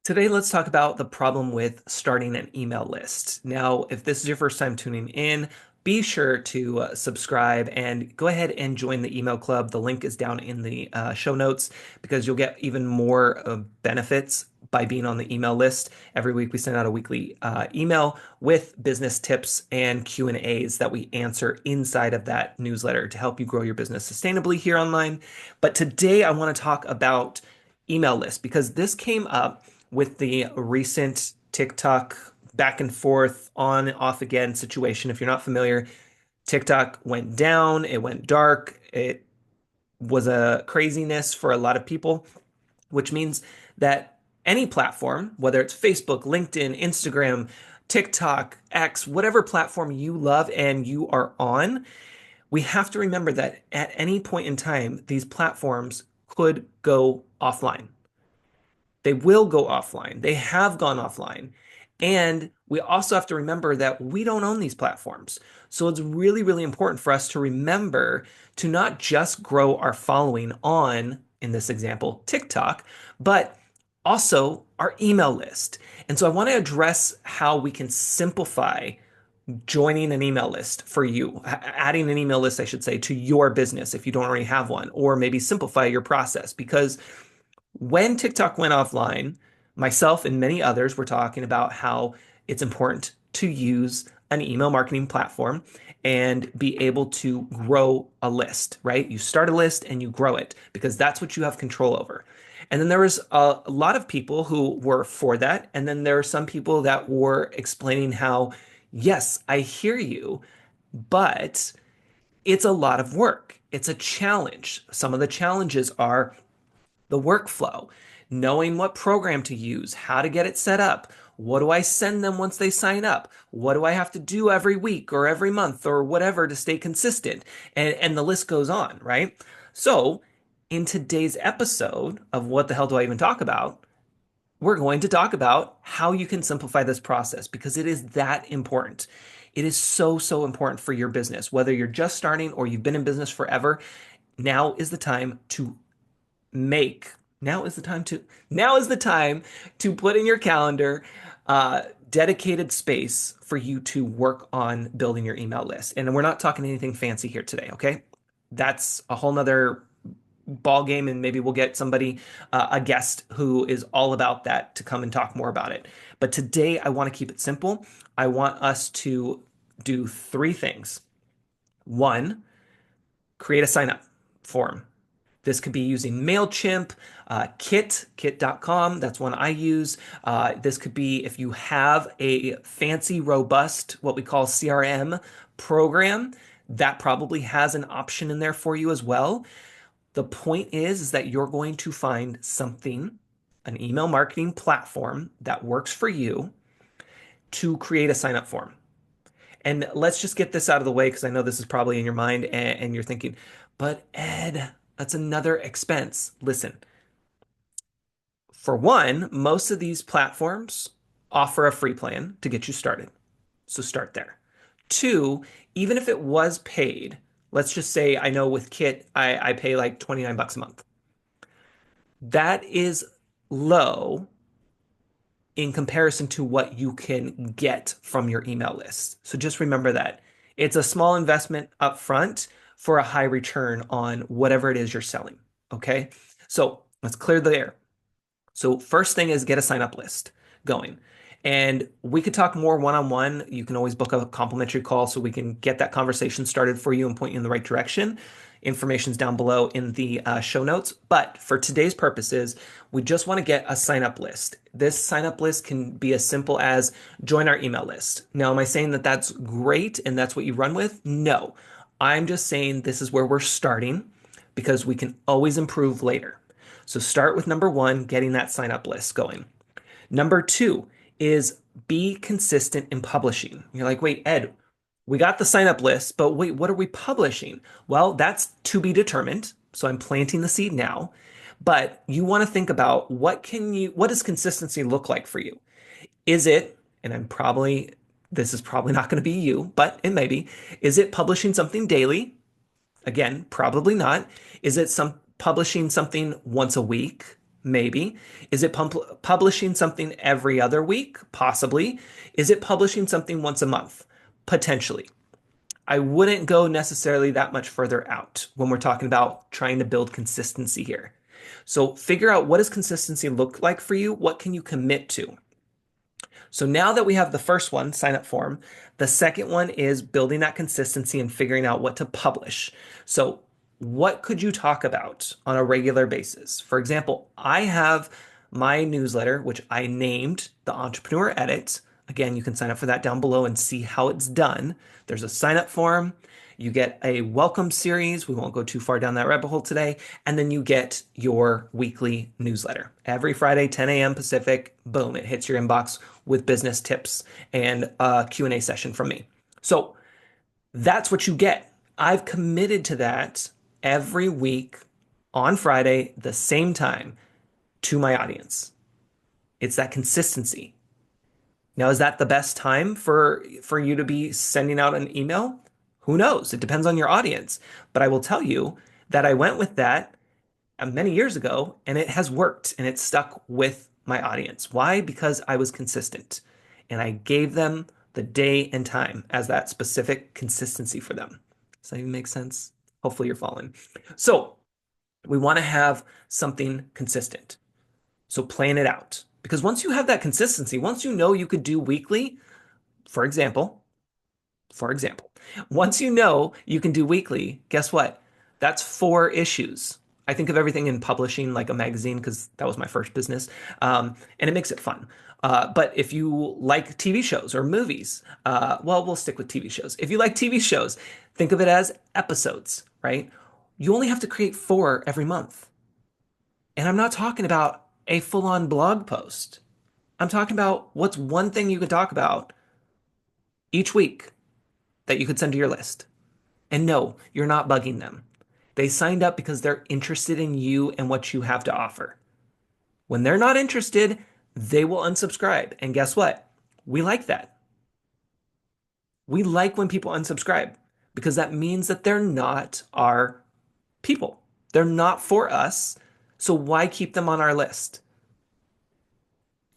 Today, let's talk about the problem with starting an email list. Now, if this is your first time tuning in, be sure to subscribe and go ahead and join the email club. The link is down in the show notes because you'll get even more benefits by being on the email list. Every week, we send out a weekly email with business tips and Q&As that we answer inside of that newsletter to help you grow your business sustainably here online. But today, I want to talk about email lists because this came up with the recent TikTok back and forth, on and off again situation. If you're not familiar, TikTok went down, it went dark, it was a craziness for a lot of people, which means that any platform, whether it's Facebook, LinkedIn, Instagram, TikTok, X, whatever platform you love and you are on, we have to remember that at any point in time, these platforms could go offline. They will go offline. They have gone offline. And we also have to remember that we don't own these platforms. So it's really, really important for us to remember to not just grow our following on, in this example, TikTok, but also our email list. And so I want to address how we can simplify joining an email list for you, adding an email list, I should say, to your business if you don't already have one, or maybe simplify your process. Because when TikTok went offline, myself and many others were talking about how it's important to use an email marketing platform and be able to grow a list, right? You start a list and you grow it because that's what you have control over. And then there was a lot of people who were for that. And then there are some people that were explaining how, yes, I hear you, but it's a lot of work. It's a challenge. Some of the challenges are the workflow, knowing what program to use, how to get it set up. What do I send them once they sign up? What do I have to do every week or every month or whatever to stay consistent? And the list goes on, right? So, in today's episode of What the Hell Do I Even Talk About? We're going to talk about how you can simplify this process because it is that important. It is so, so important for your business, whether you're just starting or you've been in business forever. Now is the time to make now is the time to put in your calendar dedicated space for you to work on building your email list. And we're not talking anything fancy here today, okay? That's a whole nother ball game, and maybe we'll get somebody, a guest who is all about that to come and talk more about it. But today I want to keep it simple. I want us to do three things. One, create a sign up form. This could be using MailChimp, kit.com. That's one I use. This could be if you have a fancy, robust, what we call CRM program, that probably has an option in there for you as well. The point is that you're going to find something, an email marketing platform that works for you to create a sign up form. And let's just get this out of the way because I know this is probably in your mind and you're thinking, but Ed, that's another expense. Listen, for one, most of these platforms offer a free plan to get you started. So start there. Two, even if it was paid, let's just say I know with Kit, I pay like 29 bucks a month. That is low in comparison to what you can get from your email list. So just remember that it's a small investment up front for a high return on whatever it is you're selling. Okay. So let's clear the air. So first thing is get a sign up list going. And we could talk more one-on-one. You can always book a complimentary call so we can get that conversation started for you and point you in the right direction. Information's down below in the show notes. But for today's purposes, we just want to get a sign up list. This sign up list can be as simple as join our email list. Now, am I saying that that's great and that's what you run with? No, I'm just saying this is where we're starting because we can always improve later. So start with number one, getting that sign up list going. Number two is be consistent in publishing. You're like, wait, Ed, we got the sign up list, but wait, what are we publishing? Well, that's to be determined. So I'm planting the seed now. But you want to think about what does consistency look like for you? Is it, and this is probably not going to be you, but it may be, is it publishing something daily? Again, probably not. Is it publishing something once a week? Maybe. Is it publishing something every other week? Possibly. Is it publishing something once a month? Potentially. I wouldn't go necessarily that much further out when we're talking about trying to build consistency here. So figure out, what does consistency look like for you? What can you commit to? So now that we have the first one, sign up form, the second one is building that consistency and figuring out what to publish. So what could you talk about on a regular basis? For example, I have my newsletter, which I named the Entrepreneur Edit. Again, you can sign up for that down below and see how it's done. There's a sign up form. You get a welcome series. We won't go too far down that rabbit hole today. And then you get your weekly newsletter. Every Friday, 10 a.m. Pacific, boom, it hits your inbox with business tips and a Q&A session from me. So that's what you get. I've committed to that every week on Friday, the same time, to my audience. It's that consistency. Now, is that the best time for you to be sending out an email? Who knows? It depends on your audience. But I will tell you that I went with that many years ago and it has worked and it stuck with my audience. Why? Because I was consistent and I gave them the day and time as that specific consistency for them. Does that even make sense? Hopefully you're following. So we want to have something consistent. So plan it out. Because once you have that consistency, once you know you could do weekly, for example, once you know you can do weekly, guess what? That's 4 issues. I think of everything in publishing like a magazine because that was my first business, and it makes it fun. But if you like TV shows or movies, well, we'll stick with TV shows. If you like TV shows, think of it as episodes, right? You only have to create 4 every month. And I'm not talking about a full-on blog post. I'm talking about what's one thing you could talk about each week that you could send to your list. And no, you're not bugging them. They signed up because they're interested in you and what you have to offer. When they're not interested, they will unsubscribe. And guess what? We like that. We like when people unsubscribe because that means that they're not our people. They're not for us. So why keep them on our list?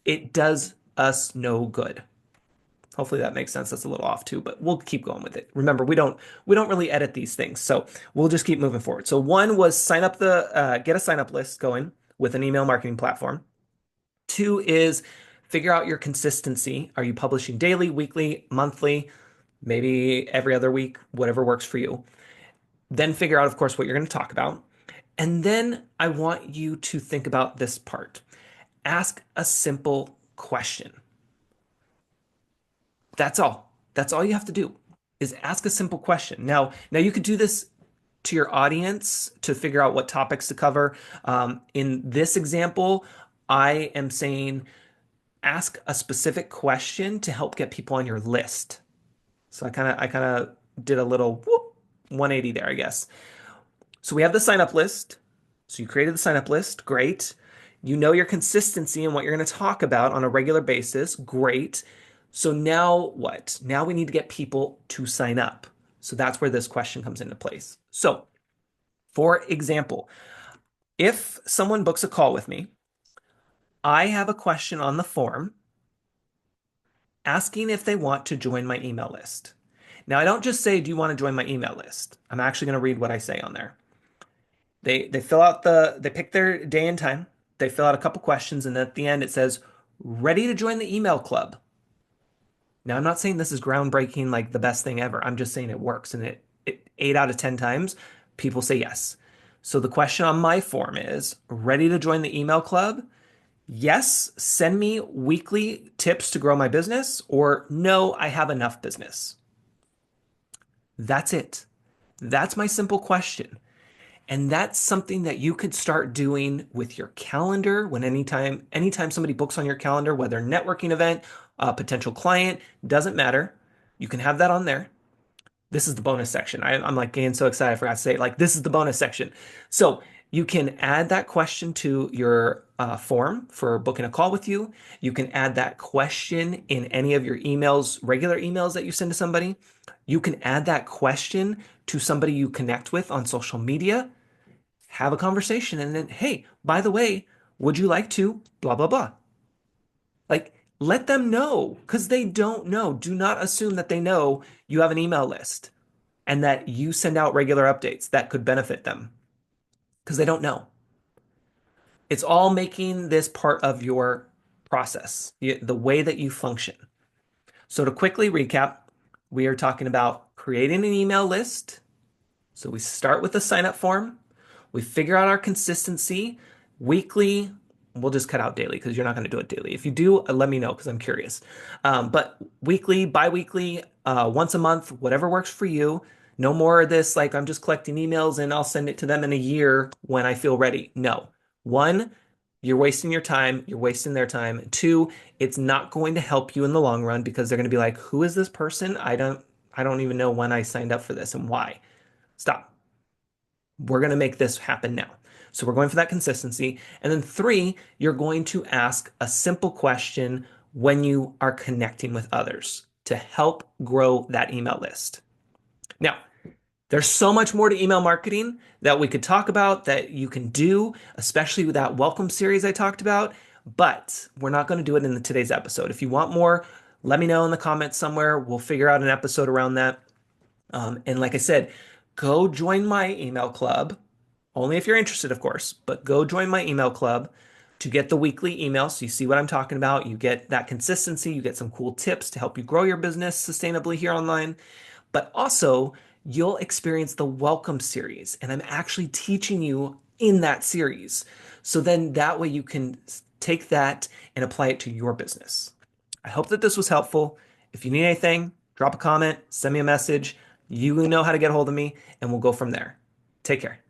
It does us no good. Hopefully that makes sense. That's a little off too, but we'll keep going with it. Remember, we don't really edit these things, so we'll just keep moving forward. So one was get a sign up list going with an email marketing platform. 2 is figure out your consistency. Are you publishing daily, weekly, monthly, maybe every other week, whatever works for you. Then figure out, of course, what you're going to talk about. And then I want you to think about this part. Ask a simple question. That's all. That's all you have to do is ask a simple question. Now you could do this to your audience to figure out what topics to cover. In this example, I am saying ask a specific question to help get people on your list. So I kind of did a little 180 there, I guess. So we have the sign up list. So you created the sign up list. Great. You know your consistency and what you're going to talk about on a regular basis. Great. So now what? Now we need to get people to sign up. So that's where this question comes into place. So, for example, if someone books a call with me, I have a question on the form asking if they want to join my email list. Now, I don't just say, do you want to join my email list? I'm actually going to read what I say on there. They pick their day and time. They fill out a couple questions, and at the end it says, ready to join the email club. Now, I'm not saying this is groundbreaking, like the best thing ever. I'm just saying it works, and it 8 out of 10 times, people say yes. So the question on my form is, ready to join the email club? Yes, send me weekly tips to grow my business, or no, I have enough business. That's it. That's my simple question. And that's something that you could start doing with your calendar when anytime somebody books on your calendar, whether networking event, a potential client, doesn't matter. You can have that on there. This is the bonus section. I'm like getting so excited, I forgot to say it. Like, this is the bonus section. So you can add that question to your form for booking a call with you. You can add that question in any of your emails, regular emails that you send to somebody. You can add that question to somebody you connect with on social media. Have a conversation and then, hey, by the way, Would you like to blah, blah, blah? Like, let them know because they don't know. Do not assume that they know you have an email list and that you send out regular updates that could benefit them because they don't know. It's all making this part of your process, the way that you function. So, to quickly recap, we are talking about creating an email list. So, we start with the sign up form, we figure out our consistency weekly. We'll just cut out daily because you're not going to do it daily. If you do, let me know because I'm curious. But weekly, bi-weekly, once a month, whatever works for you. No more of this, like I'm just collecting emails and I'll send it to them in a year when I feel ready. No. One, you're wasting your time, you're wasting their time. Two, it's not going to help you in the long run because they're going to be like, who is this person? I don't even know when I signed up for this and why. Stop. We're going to make this happen now. So we're going for that consistency. And then three, you're going to ask a simple question when you are connecting with others to help grow that email list. Now, there's so much more to email marketing that we could talk about that you can do, especially with that welcome series I talked about, but we're not going to do it in today's episode. If you want more, let me know in the comments somewhere. We'll figure out an episode around that. And like I said, go join my email club, only if you're interested, of course, but go join my email club to get the weekly email. So you see what I'm talking about. You get that consistency, you get some cool tips to help you grow your business sustainably here online. But also, you'll experience the welcome series, and I'm actually teaching you in that series. So then that way you can take that and apply it to your business. I hope that this was helpful. If you need anything, drop a comment, send me a message. You know how to get a hold of me, and we'll go from there. Take care.